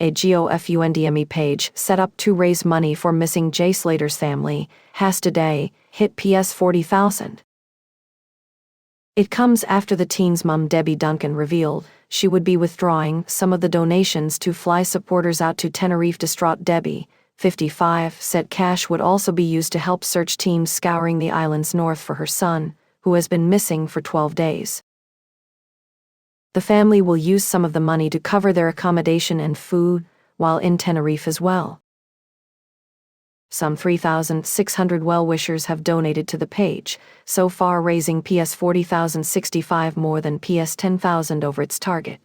a GoFundMe page set up to raise money for missing Jay Slater's family, has today hit PS 40,000. It comes after the teen's mom Debbie Duncan revealed she would be withdrawing some of the donations to fly supporters out to Tenerife. Distraught Debbie, 55, said cash would also be used to help search teams scouring the islands north for her son, who has been missing for 12 days. The family will use some of the money to cover their accommodation and food while in Tenerife as well. Some 3,600 well-wishers have donated to the page, so far raising PS 40,065, more than PS 10,000 over its target.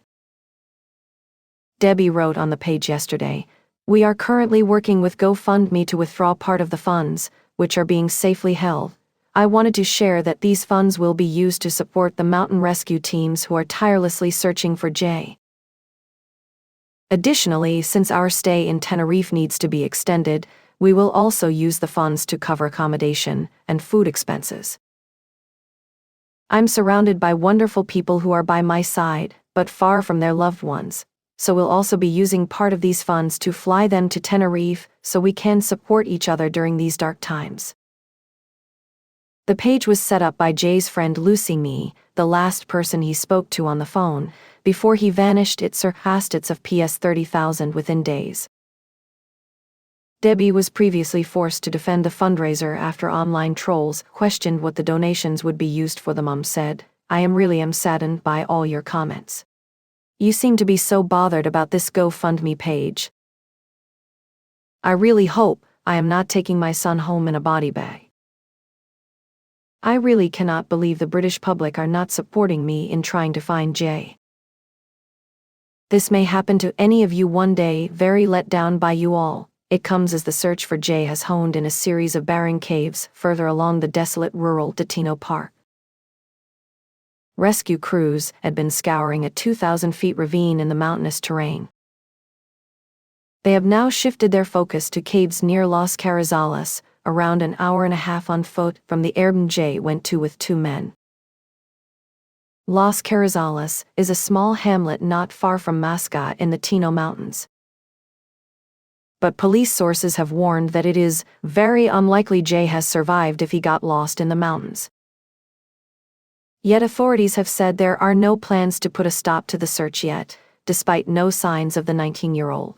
Debbie wrote on the page yesterday, "We are currently working with GoFundMe to withdraw part of the funds, which are being safely held. I wanted to share that these funds will be used to support the mountain rescue teams who are tirelessly searching for Jay. Additionally, since our stay in Tenerife needs to be extended, we will also use the funds to cover accommodation and food expenses. I'm surrounded by wonderful people who are by my side, but far from their loved ones, so we'll also be using part of these funds to fly them to Tenerife so we can support each other during these dark times." The page was set up by Jay's friend Lucy Mae, the last person he spoke to on the phone, before he vanished. It surpassed its of PS 30,000 within days. Debbie was previously forced to defend the fundraiser after online trolls questioned what the donations would be used for. The mom said, "I am saddened by all your comments. You seem to be so bothered about this GoFundMe page. I really hope I am not taking my son home in a body bag. I really cannot believe the British public are not supporting me in trying to find Jay. This may happen to any of you one day. Very let down by you all." It comes as the search for Jay has honed in a series of barren caves further along the desolate rural Destino Park. Rescue crews had been scouring a 2,000-foot ravine in the mountainous terrain. They have now shifted their focus to caves near Las Carrizales, around an hour and a half on foot from the airbnb Jay went to with 2 men. Las Carrizales is a small hamlet not far from Masca in the Tino Mountains. But police sources have warned that it is very unlikely Jay has survived if he got lost in the mountains. Yet authorities have said there are no plans to put a stop to the search yet, despite no signs of the 19-year-old.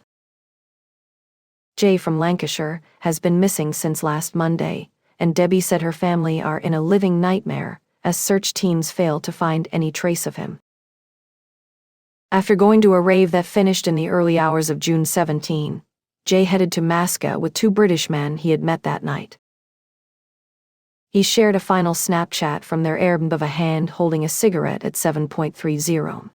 Jay from Lancashire has been missing since last Monday, and Debbie said her family are in a living nightmare as search teams fail to find any trace of him. After going to a rave that finished in the early hours of June 17, Jay headed to Masca with 2 British men he had met that night. He shared a final Snapchat from their airbnb of a hand holding a cigarette at 7:30.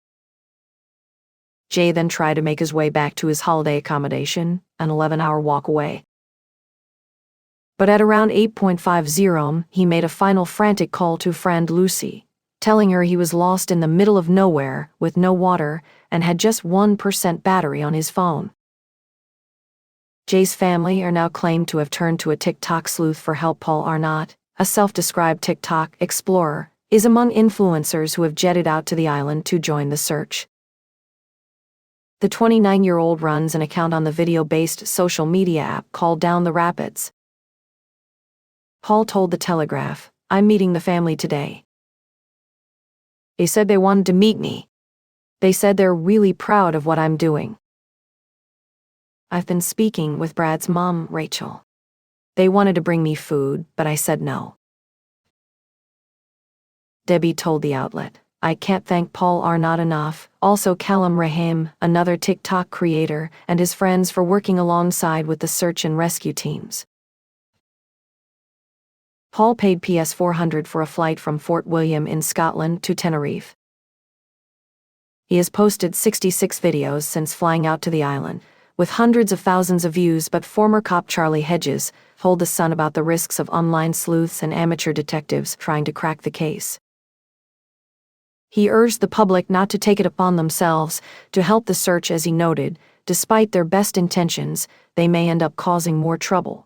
Jay then tried to make his way back to his holiday accommodation, an 11-hour walk away. But at around 8:50, he made a final frantic call to friend Lucy, telling her he was lost in the middle of nowhere with no water and had just 1% battery on his phone. Jay's family are now claimed to have turned to a TikTok sleuth for help. Paul Arnott, a self-described TikTok explorer, is among influencers who have jetted out to the island to join the search. The 29-year-old runs an account on the video-based social media app called Down the Rapids. Paul told The Telegraph, "I'm meeting the family today. They said they wanted to meet me. They said they're really proud of what I'm doing. I've been speaking with Brad's mom, Rachel. They wanted to bring me food, but I said no." Debbie told the outlet, "I can't thank Paul Arnott enough, also Callum Rahim, another TikTok creator, and his friends for working alongside with the search and rescue teams." Paul paid PS 400 for a flight from Fort William in Scotland to Tenerife. He has posted 66 videos since flying out to the island, with hundreds of thousands of views. But former cop Charlie Hedges told The Sun about the risks of online sleuths and amateur detectives trying to crack the case. He urged the public not to take it upon themselves to help the search, as he noted, despite their best intentions, they may end up causing more trouble.